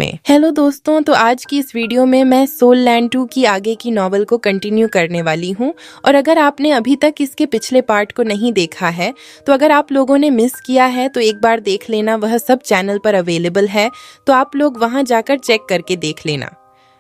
में। हेलो दोस्तों, तो आज की इस वीडियो में मैं सोल लैंड 2 की आगे की नॉवल को कंटिन्यू करने वाली हूँ। और अगर आपने अभी तक इसके पिछले पार्ट को नहीं देखा है तो अगर आप लोगों ने मिस किया है तो एक बार देख लेना, वह सब चैनल पर अवेलेबल है, तो आप लोग वहां जाकर चेक करके देख लेना।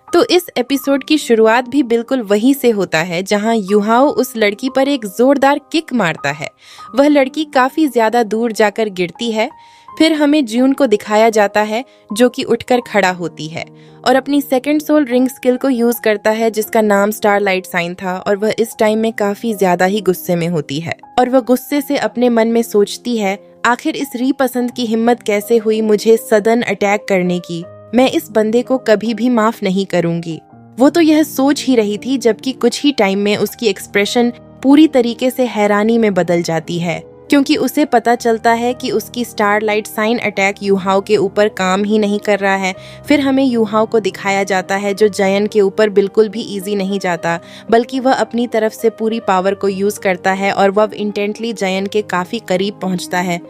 तो इस एपिसोड की शुरुआत भी बिल्कुल वहीं से होता है जहां युहाओ उस लड़की पर एक जोरदार किक मारता है। वह लड़की काफी ज्यादा दूर जाकर गिरती है। फिर हमें जून को दिखाया जाता है जो कि उठकर खड़ा होती है और अपनी सेकंड सोल रिंग स्किल को यूज करता है जिसका नाम स्टारलाइट साइन था। और वह इस टाइम में काफी ज्यादा ही गुस्से में होती है और वह गुस्से से अपने मन में सोचती है, आखिर इस रीपसंद की हिम्मत कैसे हुई मुझे सडन अटैक करने की। मैं इस बंदे को कभी भी माफ नहीं करूंगी। वो तो यह सोच ही रही थी जबकि कुछ ही टाइम में उसकी एक्सप्रेशन पूरी तरीके से हैरानी में बदल जाती है क्योंकि उसे पता चलता है कि उसकी स्टारलाइट साइन अटैक युहाओ के ऊपर काम ही नहीं कर रहा है। फिर हमें युहाओ को दिखाया जाता है जो जयन के ऊपर बिल्कुल भी इजी नहीं जाता, बल्कि वह अपनी तरफ से पूरी पावर को यूज करता है और वह इंटेंटली जयन के काफी करीब पहुंचता है।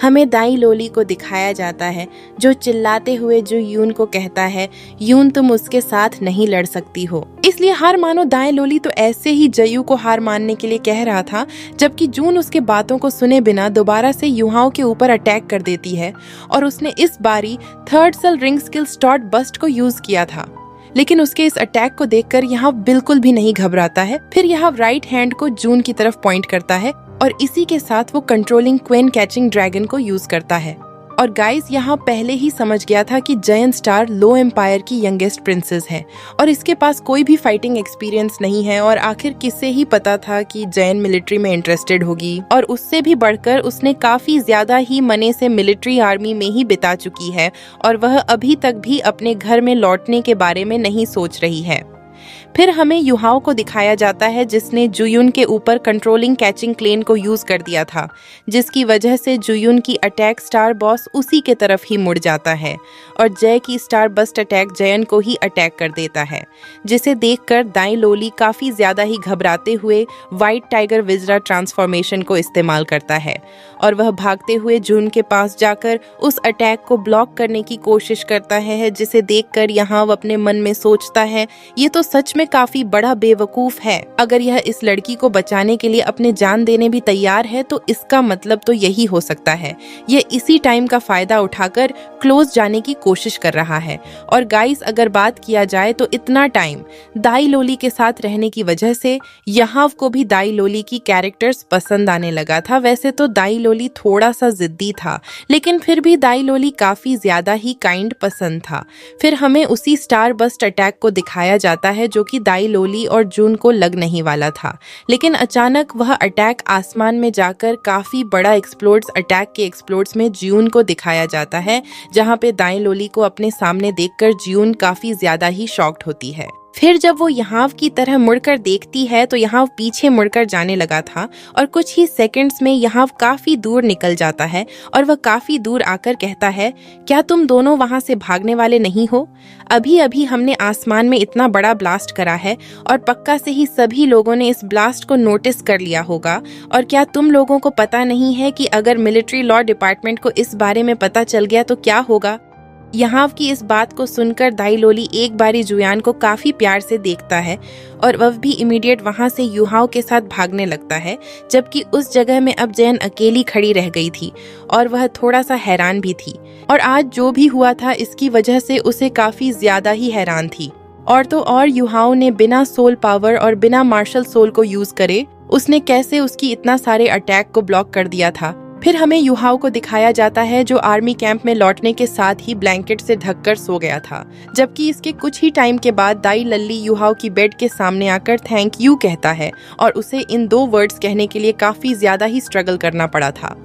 हमें दाई लोली को दिखाया जाता है जो चिल्लाते हुए जो यून को कहता है, यून तुम उसके साथ नहीं लड़ सकती हो, इसलिए हार मानो। दाई लोली तो ऐसे ही जयू को हार मानने के लिए कह रहा था जबकि जून उसके बातों को सुने बिना दोबारा से युहाओ के ऊपर अटैक कर देती है और उसने इस बारी third cell ring skill start bust को यूज किया था। लेकिन उसके इस अटैक को देखकर यहाँ बिल्कुल भी नहीं घबराता है। फिर यहाँ राइट हैंड को जून की तरफ पॉइंट करता है और इसी के साथ वो कंट्रोलिंग क्वीन कैचिंग ड्रैगन को यूज करता है। और गाइस यहाँ पहले ही समझ गया था कि जयन स्टार लो एम्पायर की यंगेस्ट प्रिंसेस है और इसके पास कोई भी फाइटिंग एक्सपीरियंस नहीं है। और आखिर किसे ही पता था कि जयन मिलिट्री में इंटरेस्टेड होगी। और उससे भी बढ़कर उसने काफी ज्यादा ही मने से मिलिट्री आर्मी में ही बिता चुकी है और वह अभी तक भी अपने घर में लौटने के बारे में नहीं सोच रही है। फिर हमें युहाओ को दिखाया जाता है जिसने जुयुन के ऊपर कंट्रोलिंग कैचिंग क्लेन को यूज कर दिया था, जिसकी वजह से जुयुन की अटैक स्टार बॉस उसी के तरफ ही मुड़ जाता है और जय की स्टार बस्ट अटैक जयन को ही अटैक कर देता है, जिसे देखकर दाई लोली काफी ज्यादा ही घबराते हुए व्हाइट टाइगर विजरा ट्रांसफॉर्मेशन को इस्तेमाल करता है और वह भागते हुए जून के पास जाकर उस अटैक को ब्लॉक करने की कोशिश करता है, जिसे देखकर यहाँ वह अपने मन में सोचता है, ये तो सच में काफी बड़ा बेवकूफ है। अगर यह इस लड़की को बचाने के लिए अपने जान देने भी तैयार है तो इसका मतलब तो यही हो सकता है यह इसी टाइम का फायदा उठाकर क्लोज जाने की कोशिश कर रहा है। और गाइस, अगर बात किया जाए तो इतना टाइम दाई लोली के साथ रहने की वजह से यहाँ को भी दाई लोली की कैरेक्टर्स पसंद आने लगा था। वैसे तो दाई लोली थोड़ा सा जिद्दी था, लेकिन फिर भी दाई लोली काफी ज्यादा ही काइंड पसंद था। फिर हमें उसी स्टार बस्ट अटैक को दिखाया जाता है जो कि दाई लोली और जून को लग नहीं वाला था, लेकिन अचानक वह अटैक आसमान में जाकर काफी बड़ा एक्सप्लोड्स। अटैक के एक्सप्लोड्स में जून को दिखाया जाता है जहां पे दाई लोली को अपने सामने देखकर जून काफी ज्यादा ही शॉक्ड होती है। फिर जब वो यहाँ की तरह मुड़कर देखती है तो यहाँ पीछे मुड़कर जाने लगा था और कुछ ही सेकंड्स में यहाँ काफी दूर निकल जाता है और वह काफी दूर आकर कहता है, क्या तुम दोनों वहां से भागने वाले नहीं हो? अभी अभी हमने आसमान में इतना बड़ा ब्लास्ट करा है और पक्का से ही सभी लोगों ने इस ब्लास्ट को नोटिस कर लिया होगा। और क्या तुम लोगों को पता नहीं है कि अगर मिलिट्री लॉ डिपार्टमेंट को इस बारे में पता चल गया तो क्या होगा? यहाँ की इस बात को सुनकर दाई लोली एक बारी जुयान को काफी प्यार से देखता है और वह भी इमीडिएट वहां से युहाओ के साथ भागने लगता है, जबकि उस जगह में अब जयन अकेली खड़ी रह गई थी और वह थोड़ा सा हैरान भी थी। और आज जो भी हुआ था इसकी वजह से उसे काफी ज्यादा ही हैरान थी। और तो और युहाओ ने बिना सोल पावर और बिना मार्शल सोल को यूज करे उसने कैसे उसकी इतना सारे अटैक को ब्लॉक कर दिया था। फिर हमें युहाओ को दिखाया जाता है जो आर्मी कैंप में लौटने के साथ ही ब्लैंकेट से ढककर सो गया था, जबकि इसके कुछ ही टाइम के बाद दाई लल्ली युहाओ की बेड के सामने आकर थैंक यू कहता है और उसे इन 2 वर्ड्स कहने के लिए काफी ज्यादा ही स्ट्रगल करना पड़ा था।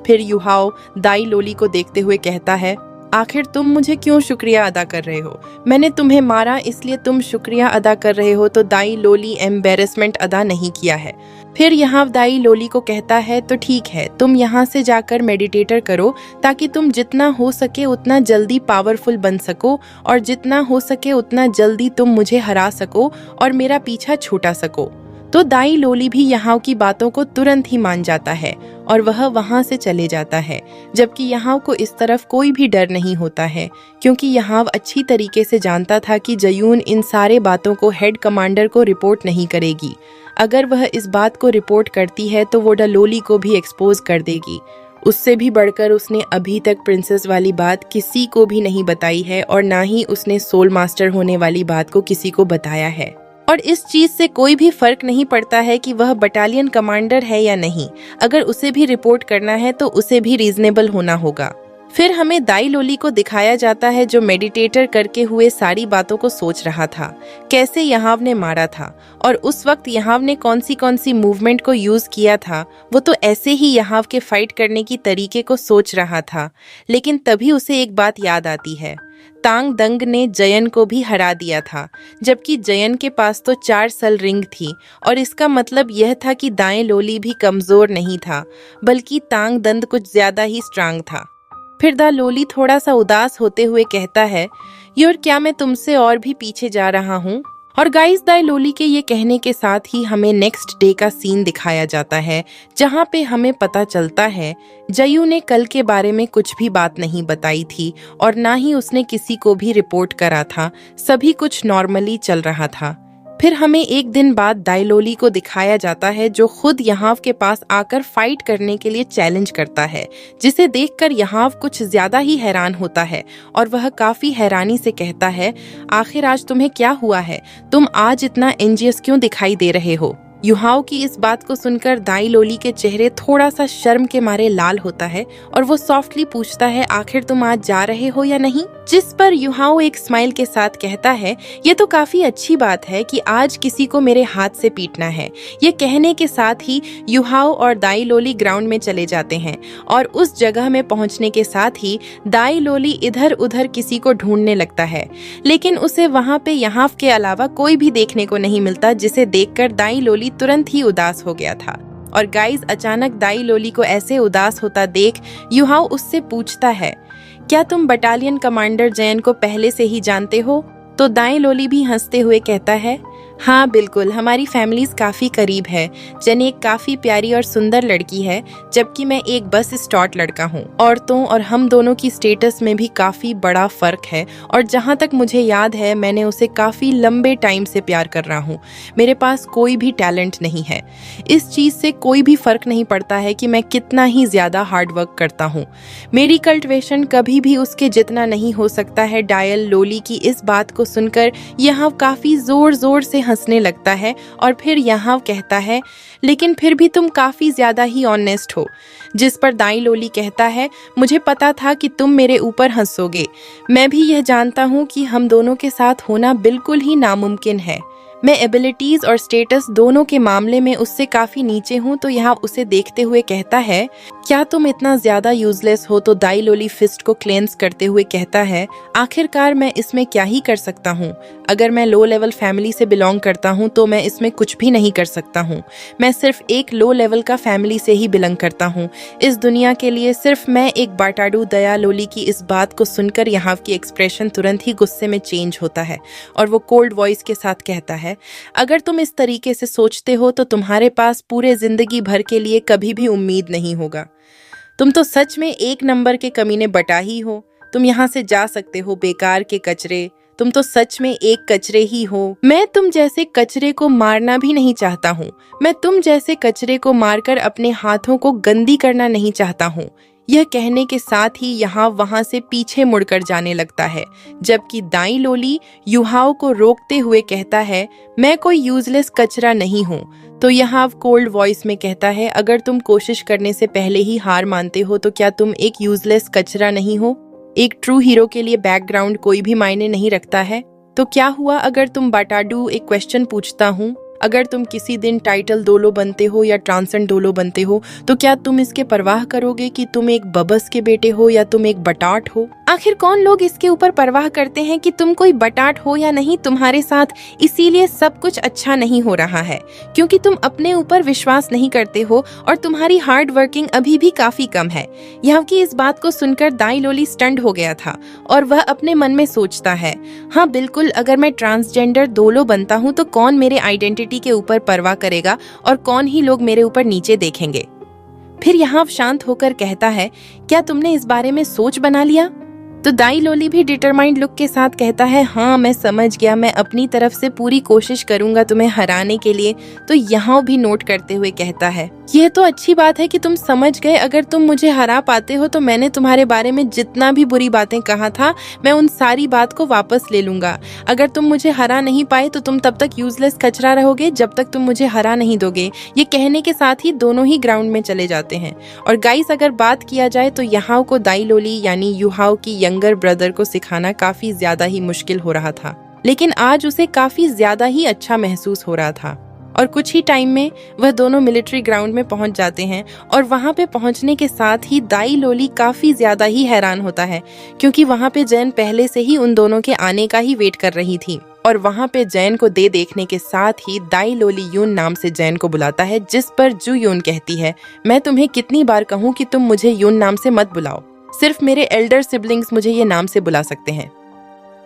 फिर युहाओ दाई लोली को देखते हुए कहता है, आखिर तुम मुझे क्यों शुक्रिया अदा कर रहे हो? मैंने तुम्हें मारा इसलिए तुम शुक्रिया अदा कर रहे हो, तो दाई लोली एम्बेरसमेंट अदा नहीं किया है। फिर यहाँ दाई लोली को कहता है, तो ठीक है, तुम यहाँ से जाकर मेडिटेटर करो ताकि तुम जितना हो सके उतना जल्दी पावरफुल बन सको और जितना हो सके उतना जल्दी तुम मुझे हरा सको और मेरा पीछा छूटा सको। तो दाई लोली भी यहाव की बातों को तुरंत ही मान जाता है और वह वहां से चले जाता है, जबकि यहाव को इस तरफ कोई भी डर नहीं होता है, क्योंकि यहाव अच्छी तरीके से जानता था कि जयून इन सारे बातों को हेड कमांडर को रिपोर्ट नहीं करेगी। अगर वह इस बात को रिपोर्ट करती है तो वो लोली को भी एक्सपोज कर देगी। उससे भी बढ़कर उसने अभी तक प्रिंसेस वाली बात किसी को भी नहीं बताई है और ना ही उसने सोल मास्टर होने वाली बात को किसी को बताया है। और इस चीज से कोई भी फर्क नहीं पड़ता है कि वह बटालियन कमांडर है या नहीं। अगर उसे भी रिपोर्ट करना है तो उसे भी रीजनेबल होना होगा। फिर हमें दाई लोली को दिखाया जाता है जो मेडिटेटर करके हुए सारी बातों को सोच रहा था, कैसे यहाव ने मारा था और उस वक्त यहाव ने कौन सी मूवमेंट को यूज किया था। वो तो ऐसे ही यहाव के फाइट करने की तरीके को सोच रहा था, लेकिन तभी उसे एक बात याद आती है, तांग दंग ने जयन को भी हरा दिया था, जबकि जयन के पास तो 4 सल रिंग थी और इसका मतलब यह था कि दाएं लोली भी कमजोर नहीं था, बल्कि तांग दंद कुछ ज्यादा ही स्ट्रांग था। फिर दा लोली थोड़ा सा उदास होते हुए कहता है, यार क्या मैं तुमसे और भी पीछे जा रहा हूँ। और गाइस दाई लोली के ये कहने के साथ ही हमें नेक्स्ट डे का सीन दिखाया जाता है, जहाँ पे हमें पता चलता है जयू ने कल के बारे में कुछ भी बात नहीं बताई थी और ना ही उसने किसी को भी रिपोर्ट करा था। सभी कुछ नॉर्मली चल रहा था। फिर हमें एक दिन बाद दाई लोली को दिखाया जाता है जो खुद यहाव के पास आकर फाइट करने के लिए चैलेंज करता है, जिसे देखकर यहाव कुछ ज्यादा ही हैरान होता है और वह काफी हैरानी से कहता है, आखिर आज तुम्हें क्या हुआ है, तुम आज इतना एंजियस क्यों दिखाई दे रहे हो। युहाव की इस बात को सुनकर दाई लोली के चेहरे थोड़ा सा शर्म के मारे लाल होता है और वो सॉफ्टली पूछता है, आखिर तुम आज जा रहे हो या नहीं। जिस पर युहाव एक स्माइल के साथ कहता है, ये तो काफी अच्छी बात है कि आज किसी को मेरे हाथ से पीटना है। ये कहने के साथ ही युहाव और दाई लोली ग्राउंड में चले जाते हैं और उस जगह में पहुंचने के साथ ही दाई लोली इधर उधर किसी को ढूंढने लगता है, लेकिन उसे वहां पे यहाव के अलावा कोई भी देखने को नहीं मिलता, जिसे देखकर दाई लोली तुरंत ही उदास हो गया था। और गाइस अचानक दाई लोली को ऐसे उदास होता देख युहाव उससे पूछता है, क्या तुम बटालियन कमांडर जयन को पहले से ही जानते हो। तो दाई लोली भी हंसते हुए कहता है, हाँ बिल्कुल, हमारी फैमिलीज काफी करीब है। जन एक काफी प्यारी और सुंदर लड़की है, जबकि मैं एक बस स्टॉट लड़का हूँ। औरतों और हम दोनों की स्टेटस में भी काफी बड़ा फर्क है और जहाँ तक मुझे याद है मैंने उसे काफी लंबे टाइम से प्यार कर रहा हूँ। मेरे पास कोई भी टैलेंट नहीं है। इस चीज से कोई भी फर्क नहीं पड़ता है कि मैं कितना ही ज्यादा हार्ड वर्क करता हूँ। मेरी कल्टिवेशन कभी भी उसके जितना नहीं हो सकता है। डायल लोली की इस बात को सुनकर यहाँ काफी जोर जोर से हंसने लगता है और फिर यहाँ कहता है, लेकिन फिर भी तुम काफी ज्यादा ही ऑनेस्ट हो। जिस पर दाई लोली कहता है, मुझे पता था कि तुम मेरे ऊपर हंसोगे। मैं भी यह जानता हूँ कि हम दोनों के साथ होना बिल्कुल ही नामुमकिन है। मैं एबिलिटीज और स्टेटस दोनों के मामले में उससे काफी नीचे हूँ। तो यहाँ उसे देखते हुए कहता है, क्या तुम इतना ज्यादा यूजलेस हो। तो दाई लोली फिस्ट को क्लेंस करते हुए कहता है, आखिरकार मैं इसमें क्या ही कर सकता हूँ। अगर मैं लो लेवल फैमिली से बिलोंग करता हूँ तो मैं इसमें कुछ भी नहीं कर सकता हूँ। मैं सिर्फ एक लो लेवल का फैमिली से ही बिलोंग करता हूँ। इस दुनिया के लिए सिर्फ मैं एक बाटाडू। दया लोली की इस बात को सुनकर यहाँ की एक्सप्रेशन तुरंत ही गुस्से में चेंज होता है और वो कोल्ड वॉइस के साथ कहता है, अगर तुम इस तरीके से सोचते हो तो तुम्हारे पास पूरे जिंदगी भर के लिए कभी भी उम्मीद नहीं होगा। तुम तो सच में एक नंबर के कमीने बटा ही हो। तुम यहाँ से जा सकते हो बेकार के कचरे। तुम तो सच में एक कचरे ही हो। मैं तुम जैसे कचरे को मारना भी नहीं चाहता हूँ। मैं तुम जैसे कचरे को मारकर अपने हाथों को गंदी करना नहीं चाहता हूँ। यह कहने के साथ ही यहाँ वहां से पीछे मुड़कर जाने लगता है, जबकि दाई लोली युहाव को रोकते हुए कहता है, मैं कोई यूजलेस कचरा नहीं हूँ। तो यहाँ कोल्ड वॉइस में कहता है, अगर तुम कोशिश करने से पहले ही हार मानते हो तो क्या तुम एक यूजलेस कचरा नहीं हो। एक ट्रू हीरो के लिए बैकग्राउंड कोई भी मायने नहीं रखता है। तो क्या हुआ अगर तुम बाटाडू। एक क्वेश्चन पूछता हूँ, अगर तुम किसी दिन टाइटल डोलो बनते हो या ट्रांसेंड डोलो बनते हो तो क्या तुम इसके परवाह करोगे कि तुम एक बबस के बेटे हो या तुम एक बटाट हो। आखिर कौन लोग इसके ऊपर परवाह करते हैं कि तुम कोई बटाट हो या नहीं तुम्हारे साथ, इसीलिए सब कुछ अच्छा नहीं हो रहा है क्योंकि तुम अपने ऊपर विश्वास नहीं करते हो और तुम्हारी हार्ड वर्किंग अभी भी काफी कम है। यहाँ की इस बात को सुनकर दाई लोली स्टंड हो गया था और वह अपने मन में सोचता है, हाँ बिल्कुल, अगर मैं ट्रांसजेंडर दोलो बनता हूँ तो कौन मेरे आइडेंटिटी के ऊपर परवाह करेगा और कौन ही लोग मेरे ऊपर नीचे देखेंगे। फिर यहाँ शांत होकर कहता है, क्या तुमने इस बारे में सोच बना लिया? तो दाई लोली भी डिटरमाइंड लुक के साथ कहता है, हाँ मैं समझ गया, मैं अपनी तरफ से पूरी कोशिश करूंगा तुम्हें हराने के लिए। तो यहाँ भी नोट करते हुए कहता है, ये तो अच्छी बात है कि तुम समझ गए, अगर तुम मुझे हरा पाते हो तो मैंने तुम्हारे बारे में जितना भी बुरी बातें कहा था मैं उन सारी बात को वापस ले लूंगा। अगर तुम मुझे हरा नहीं पाए तो तुम तब तक यूजलेस कचरा रहोगे जब तक तुम मुझे हरा नहीं दोगे। ये कहने के साथ ही दोनों ही ग्राउंड में चले जाते हैं। और गाइस, अगर बात किया जाए तो यहाँ को दाई लोली यानी युहाओ की यंगर ब्रदर को सिखाना काफी ज्यादा ही मुश्किल हो रहा था, लेकिन आज उसे काफी ज्यादा ही अच्छा महसूस हो रहा था। और कुछ ही टाइम में वह दोनों मिलिट्री ग्राउंड में पहुंच जाते हैं और वहां पे पहुंचने के साथ ही दाई लोली काफी ज्यादा ही हैरान होता है क्योंकि वहां पे जैन पहले से ही उन दोनों के आने का ही वेट कर रही थी। और वहां पे जैन को देखने के साथ ही दाई लोली यून नाम से जैन को बुलाता है, जिस पर जू यून कहती है, मैं तुम्हें कितनी बार कहूँ कि तुम मुझे यून नाम से मत बुलाओ, सिर्फ मेरे एल्डर सिबलिंग्स मुझे ये नाम से बुला सकते हैं।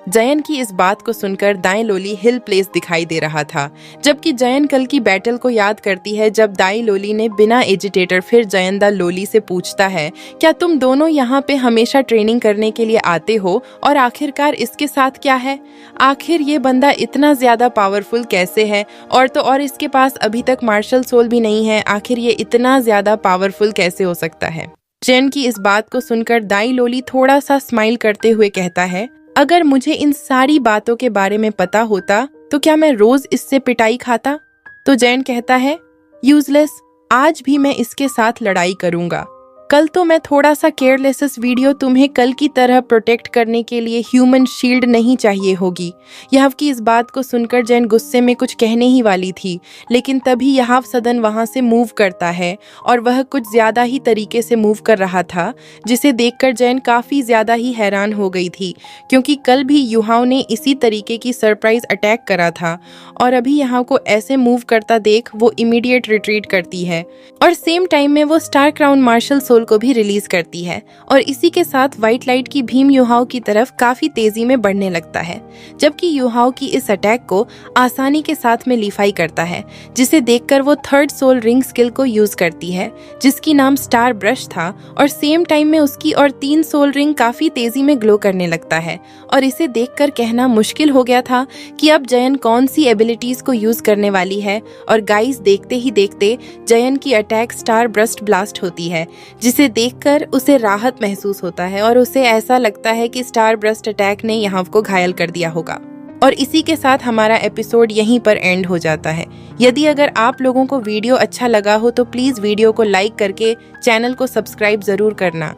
जयन की इस बात को सुनकर दाई लोली हिल प्लेस दिखाई दे रहा था, जबकि जयन कल की बैटल को याद करती है जब दाई लोली ने बिना एजिटेटर फिर जयन दा लोली से पूछता है, क्या तुम दोनों यहाँ पे हमेशा ट्रेनिंग करने के लिए आते हो और आखिरकार इसके साथ क्या है? आखिर ये बंदा इतना ज्यादा पावरफुल कैसे है? और तो और इसके पास अभी तक मार्शल सोल भी नहीं है, आखिर ये इतना ज्यादा पावरफुल कैसे हो सकता है? जैन की इस बात को सुनकर दाई लोली थोड़ा सा स्माइल करते हुए कहता है, अगर मुझे इन सारी बातों के बारे में पता होता तो क्या मैं रोज इससे पिटाई खाता? तो जैन कहता है, यूजलेस, आज भी मैं इसके साथ लड़ाई करूंगा। कल तो मैं थोड़ा सा केयरलेस वीडियो, तुम्हें कल की तरह प्रोटेक्ट करने के लिए ह्यूमन शील्ड नहीं चाहिए होगी। यहाव की इस बात को सुनकर जैन गुस्से में कुछ कहने ही वाली थी, लेकिन तभी यहाव सदन वहां से मूव करता है और वह कुछ ज्यादा ही तरीके से मूव कर रहा था, जिसे देखकर जैन काफी ज्यादा ही हैरान हो गई थी क्योंकि कल भी युहाव ने इसी तरीके की सरप्राइज अटैक करा था और अभी यहाँ को ऐसे मूव करता देख वो इमीडिएट रिट्रीट करती है और सेम टाइम में वो स्टार क्राउन मार्शल सोल को भी रिलीज करती है और इसी के साथ व्हाइट लाइट की भीम युहाओ की तरफ काफी तेजी में बढ़ने लगता है, जबकि युहाओ की इस अटैक को आसानी के साथ में लीफाई करता है, जिसे देखकर वो थर्ड सोल रिंग स्किल को यूज करती है जिसकी नाम स्टार ब्रश था और सेम टाइम में उसकी और 3 सोल रिंग काफी तेजी में ग्लो करने लगता है। और इसे देखकर कहना मुश्किल हो गया था कि अब जयन कौन सी एबिलिटीज को यूज करने वाली है और गाइस देखते ही देखते जयन की अटैक स्टार ब्रस्ट ब्लास्ट होती है, जिसे देखकर उसे राहत महसूस होता है और उसे ऐसा लगता है कि स्टार ब्रस्ट अटैक ने यहाँ को घायल कर दिया होगा। और इसी के साथ हमारा एपिसोड यहीं पर एंड हो जाता है। यदि अगर आप लोगों को वीडियो अच्छा लगा हो तो प्लीज वीडियो को लाइक करके चैनल को सब्सक्राइब जरूर करना।